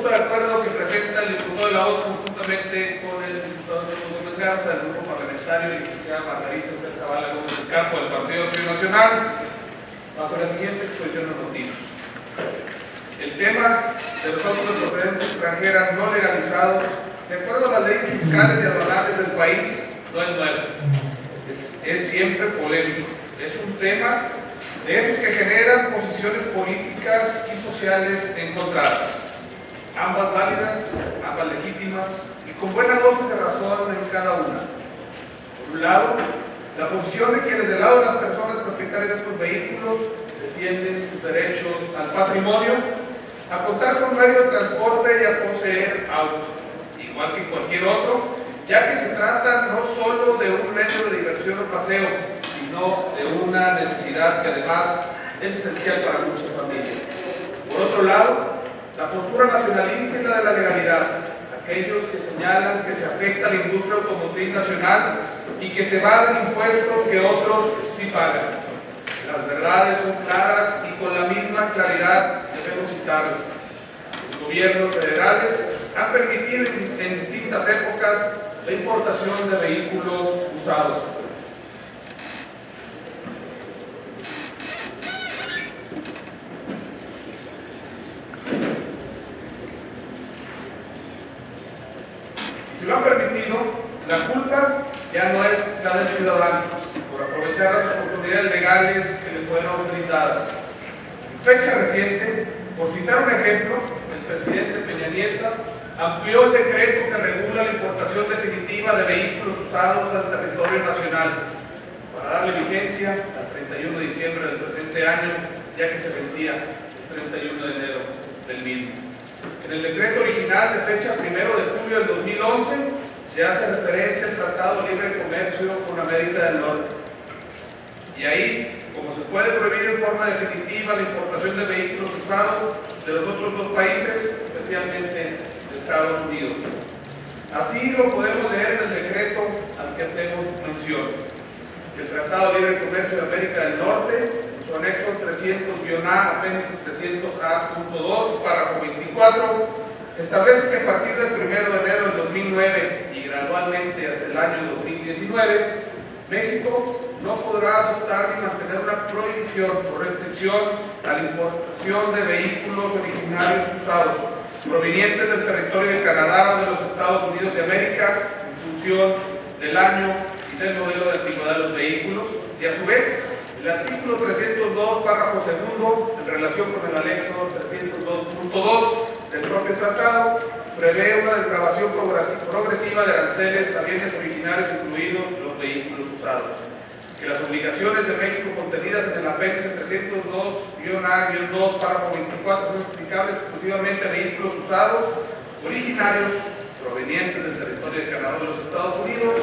punto de acuerdo que presenta el diputado de la voz conjuntamente con el diputado Gómez Garza del grupo parlamentario, licenciada Margarita Zavala Gómez del Campo del Partido Acción Nacional, bajo la siguiente exposición de motivos. El tema de los autos de procedencia extranjera no legalizados, de acuerdo a las leyes fiscales y aduanales del país, no es nuevo, es siempre polémico. Es un tema de esos que generan posiciones políticas y sociales encontradas, ambas válidas, ambas legítimas y con buena dosis de razón en cada una. Por un lado, la posición de quienes del lado de las personas propietarias de estos vehículos defienden sus derechos al patrimonio, a contar con medio de transporte y a poseer auto, igual que cualquier otro, ya que se trata no solo de un medio de diversión o paseo, sino de una necesidad que además es esencial para muchas familias. Por otro lado, la postura nacionalista y la de la legalidad, aquellos que señalan que se afecta a la industria automotriz nacional y que se evaden impuestos que otros sí pagan. Las verdades son claras y con la misma claridad debemos citarlas. Los gobiernos federales han permitido en distintas épocas la importación de vehículos usados. Si lo han permitido, la culpa ya no es la del ciudadano, por aprovechar las oportunidades legales que le fueron brindadas. En fecha reciente, por citar un ejemplo, el presidente Peña Nieto amplió el decreto que regula la importación definitiva de vehículos usados al territorio nacional para darle vigencia al 31 de diciembre del presente año, ya que se vencía el 31 de enero del mismo. En el decreto original de fecha 1 de julio del 2011 se hace referencia al Tratado de Libre Comercio con América del Norte. Y ahí, como se puede prohibir en forma definitiva la importación de vehículos usados de los otros dos países, especialmente de Estados Unidos. Así lo podemos leer en el decreto al que hacemos mención. El Tratado de Libre Comercio de América del Norte, en su anexo 300-A, apéndice 300A.2, párrafo 24, establece que a partir del 1 de enero del 2009 y gradualmente hasta el año 2019, México no podrá adoptar ni mantener una prohibición o restricción a la importación de vehículos originarios usados provenientes del territorio de Canadá o de los Estados Unidos de América en función del año y del modelo de antigüedad de los vehículos, y a su vez el artículo 302, párrafo segundo, en relación con el anexo 302.2 del propio tratado, prevé una desgravación progresiva de aranceles a bienes originarios, incluidos los vehículos usados. Que las obligaciones de México contenidas en el apéndice 302-A-2, párrafo 24, son explicables exclusivamente a vehículos usados originarios provenientes del territorio de Canadá o de los Estados Unidos,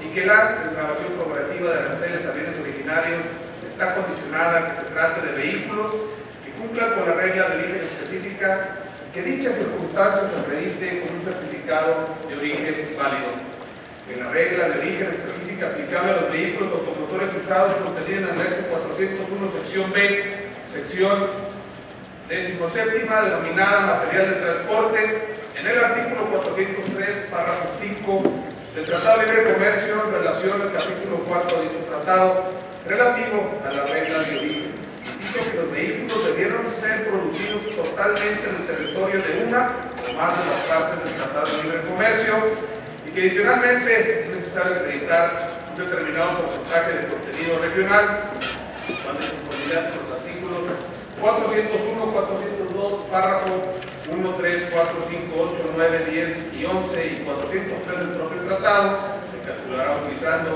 y que la desgravación progresiva de aranceles a bienes originarios está condicionada a que se trate de vehículos que cumplan con la regla de origen específica y que dicha circunstancia se acredite con un certificado de origen válido. Que la regla de origen específica aplicable a los vehículos automotores usados contenida en el anexo 401, sección B, sección 17ª, denominada material de transporte, en el artículo 403, párrafo 5 del Tratado de Libre Comercio en relación al capítulo 4 de dicho tratado, relativo a la regla de origen. Indica que los vehículos debieron ser producidos totalmente en el territorio de una o más de las partes del Tratado de Libre Comercio, y que adicionalmente es necesario acreditar un determinado porcentaje de contenido regional, cuando en conformidad con los artículos 401, 402, párrafo 1, 3, 4, 5, 8, 9, 10 y 11 y 403 del propio tratado, se calculará utilizando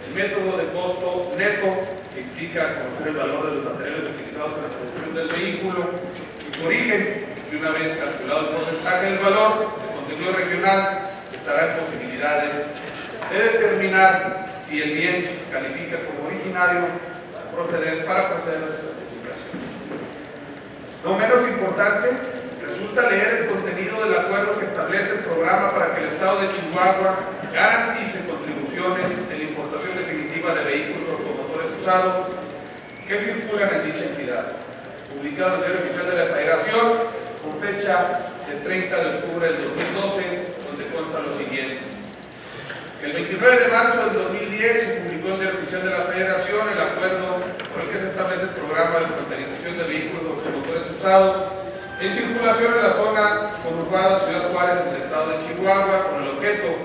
el método de costo neto, que implica conocer el valor de los materiales utilizados en la producción del vehículo y su origen, y una vez calculado el porcentaje del valor del contenido regional, se estará en posibilidades de determinar si el bien califica como originario para proceder a su certificación. No menos importante, resulta leer el contenido del acuerdo que establece el programa para que el Estado de Chihuahua garantice contribuciones en la importación definitiva de vehículos automotores usados que circulan en dicha entidad. Publicado en el Diario Oficial de la Federación, con fecha del 30 de octubre del 2012, donde consta lo siguiente. El 29 de marzo del 2010 se publicó en el Diario Oficial de la Federación el acuerdo por el que se establece el programa de desmantelización de vehículos automotores usados en circulación en la zona conurbada Ciudad Juárez en el estado de Chihuahua, con el objeto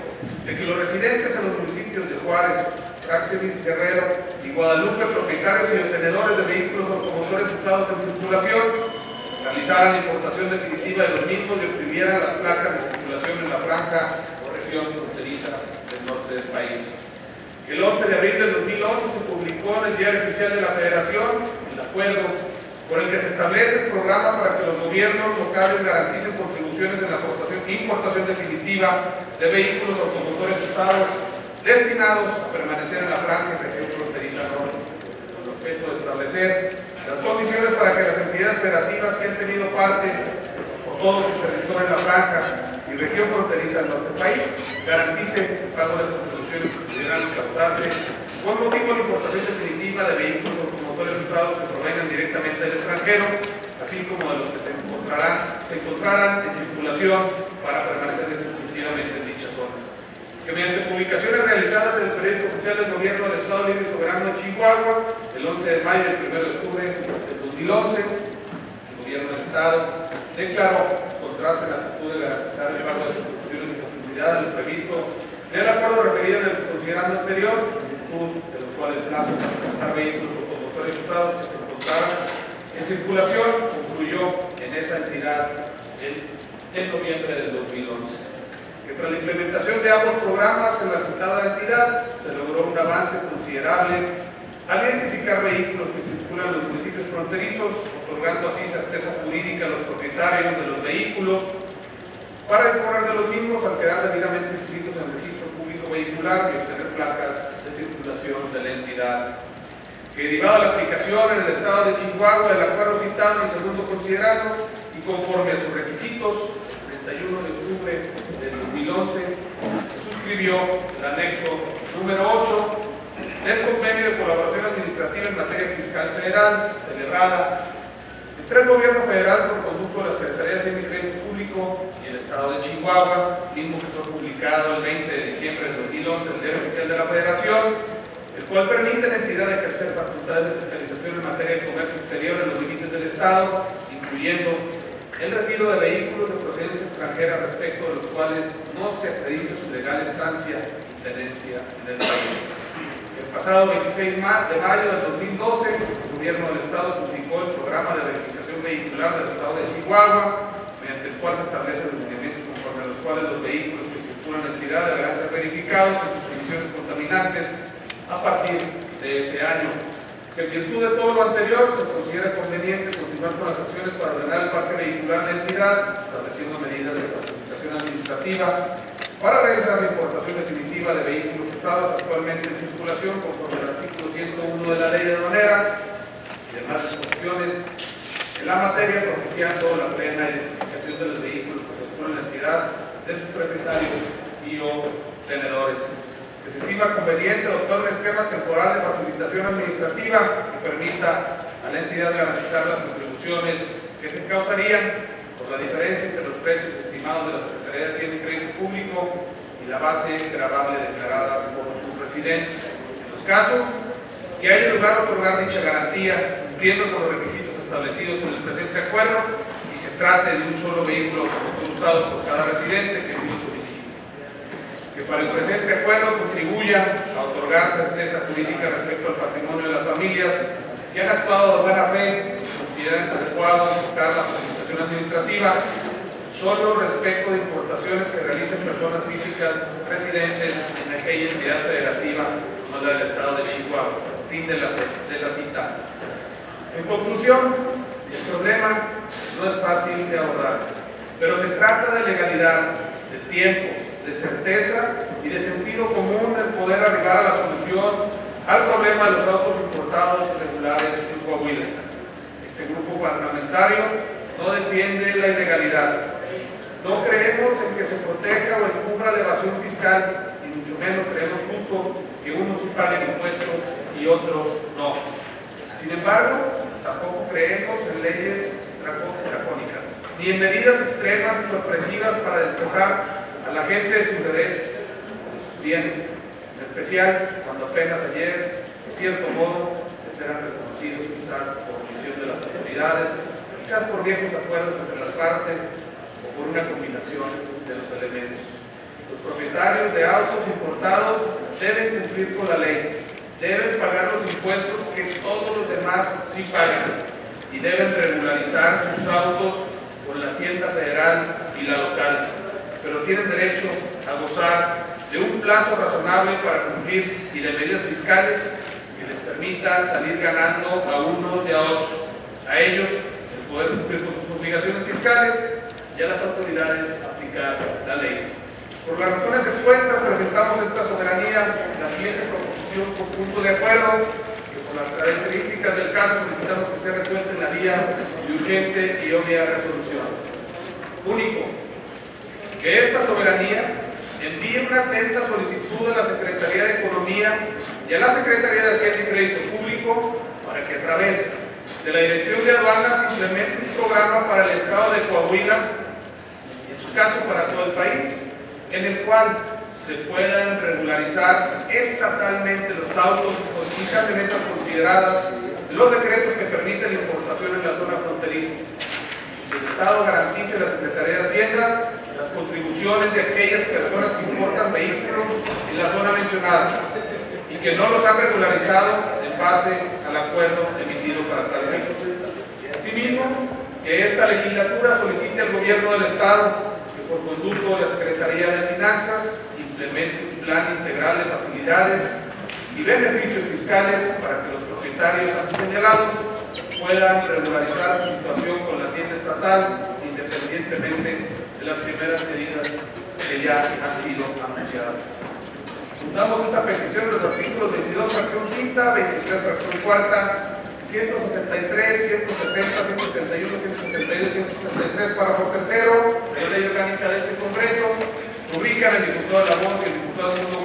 de que los residentes en los municipios de Juárez, Práxemis, Guerrero y Guadalupe, propietarios y obtenedores de vehículos automotores usados en circulación, realizaran la importación definitiva de los mismos y obtuvieran las placas de circulación en la franja o región fronteriza del norte del país. El 11 de abril del 2011 se publicó en el Diario Oficial de la Federación el acuerdo por el que se establece el programa para que los gobiernos locales garanticen contribuciones en la importación definitiva de vehículos automotores usados destinados a permanecer en la franja y región fronteriza norte, con el objeto de establecer las condiciones para que las entidades federativas que han tenido parte por todo su territorio en la franja y región fronteriza del norte del país garanticen el pago de las contribuciones que pudieran causarse con motivo de la importación definitiva de vehículos automotores usados que provengan directamente del extranjero, así como de los que se encontraran en circulación para permanecer definitivamente en dichas zonas. Que mediante publicaciones realizadas en el periódico oficial del Gobierno del Estado Libre y Soberano de Chihuahua, el 11 de mayo y el 1 de octubre del 2011, el Gobierno del Estado declaró encontrarse en la actitud de garantizar el pago de contribuciones de conformidad a lo previsto en el acuerdo referido en el considerando anterior, de lo cual el plazo para importar vehículos automotores usados que se encontraran en circulación concluyó en esa entidad en noviembre del 2011. Que tras la implementación de ambos programas en la citada entidad se logró un avance considerable al identificar vehículos que circulan en los municipios fronterizos, otorgando así certeza jurídica a los propietarios de los vehículos para disponer de los mismos al quedar debidamente inscritos en el registro público vehicular y obtener placas de circulación de la entidad. Que derivado de la aplicación en el estado de Chihuahua del acuerdo citado en el segundo considerado y conforme a sus requisitos, el 31 de octubre del 2011 se suscribió el anexo número 8 del Convenio de Colaboración Administrativa en Materia Fiscal Federal, celebrada entre el Gobierno Federal por conducto de la Secretaría de Hacienda y Crédito Público y el Estado de Chihuahua, mismo que fue publicado el 20 de diciembre del 2011 en el Diario Oficial de la Federación, el cual permite a la entidad ejercer facultades de fiscalización en materia de comercio exterior en los límites del Estado, incluyendo el retiro de vehículos de procedencia extranjera respecto de los cuales no se acredite su legal estancia y tenencia en el país. El pasado 26 de mayo del 2012, el Gobierno del Estado publicó el programa de verificación vehicular del Estado de Chihuahua, mediante el cual se establecen los lineamientos conforme a los cuales los vehículos que circulan en la entidad deberán ser verificados en sus emisiones contaminantes a partir de ese año. Que en virtud de todo lo anterior se considera conveniente continuar con las acciones para ordenar el parque vehicular de la entidad, estableciendo medidas de facilitación administrativa para realizar la importación definitiva de vehículos usados actualmente en circulación conforme al artículo 101 de la Ley de Aduanera y demás disposiciones en la materia, propiciando la plena identificación de los vehículos que circulan en la entidad, de sus propietarios y o tenedores. Que se estima conveniente adoptar un esquema temporal de facilitación administrativa que permita a la entidad garantizar las contribuciones que se causarían por la diferencia entre los precios estimados de la Secretaría de Hacienda y Crédito Público y la base gravable declarada por sus residentes. En los casos que haya lugar a otorgar dicha garantía, cumpliendo con los requisitos establecidos en el presente acuerdo, y se trate de un solo vehículo automotor usado por cada residente que así lo solicite. Que para el presente acuerdo contribuya a otorgar certeza jurídica respecto al patrimonio de las familias que han actuado de buena fe, si consideran adecuado buscar la facilitación administrativa, solo respecto de importaciones que realicen personas físicas residentes en aquella entidad federativa como la del Estado de Chihuahua. Fin de la cita. En conclusión, el problema no es fácil de abordar, pero se trata de legalidad, de tiempos, de certeza y de sentido común el poder arribar a la solución al problema de los autos importados irregulares en Coahuila. Este grupo parlamentario no defiende la ilegalidad. No creemos en que se proteja o encubra la evasión fiscal y mucho menos creemos justo que unos sí paguen impuestos y otros no. Sin embargo, tampoco creemos en leyes dracónicas. ni en medidas extremas y sorpresivas para despojar a la gente de sus derechos, de sus bienes, en especial cuando apenas ayer, de cierto modo, les eran reconocidos quizás por omisión de las autoridades, quizás por viejos acuerdos entre las partes o por una combinación de los elementos. Los propietarios de autos importados deben cumplir con la ley, deben pagar los impuestos que todos los demás sí pagan y deben regularizar sus autos con la Hacienda Federal y la local, pero tienen derecho a gozar de un plazo razonable para cumplir y de medidas fiscales que les permitan salir ganando a unos y a otros, a ellos el poder cumplir con sus obligaciones fiscales y a las autoridades aplicar la ley. Por las razones expuestas, presentamos esta soberanía en la siguiente proposición con punto de acuerdo, que por las características del caso solicitamos que sea resuelta en la vía de urgente y obvia resolución. Único, que esta soberanía envíe una atenta solicitud a la Secretaría de Economía y a la Secretaría de Hacienda y Crédito Público para que a través de la Dirección de Aduanas implemente un programa para el Estado de Coahuila, y en su caso para todo el país, en el cual se puedan regularizar estatalmente los autos con camionetas consideradas los decretos que permiten la importación en la zona fronteriza. El Estado garantice a la Secretaría de Hacienda las contribuciones de aquellas personas que importan vehículos en la zona mencionada y que no los han regularizado en base al acuerdo emitido para tal fin. Asimismo, que esta legislatura solicite al Gobierno del Estado por conducto de la Secretaría de Finanzas, implemente un plan integral de facilidades y beneficios fiscales para que los propietarios antes señalados puedan regularizar su situación con la Hacienda Estatal, independientemente de las primeras medidas que ya han sido anunciadas. Juntamos esta petición de los artículos 22, fracción quinta, 23, fracción cuarta, 163, 170, 171, 172, 173, párrafo tercero de la ley orgánica de este Congreso, rubrican el diputado de la voz y el diputado del Mundo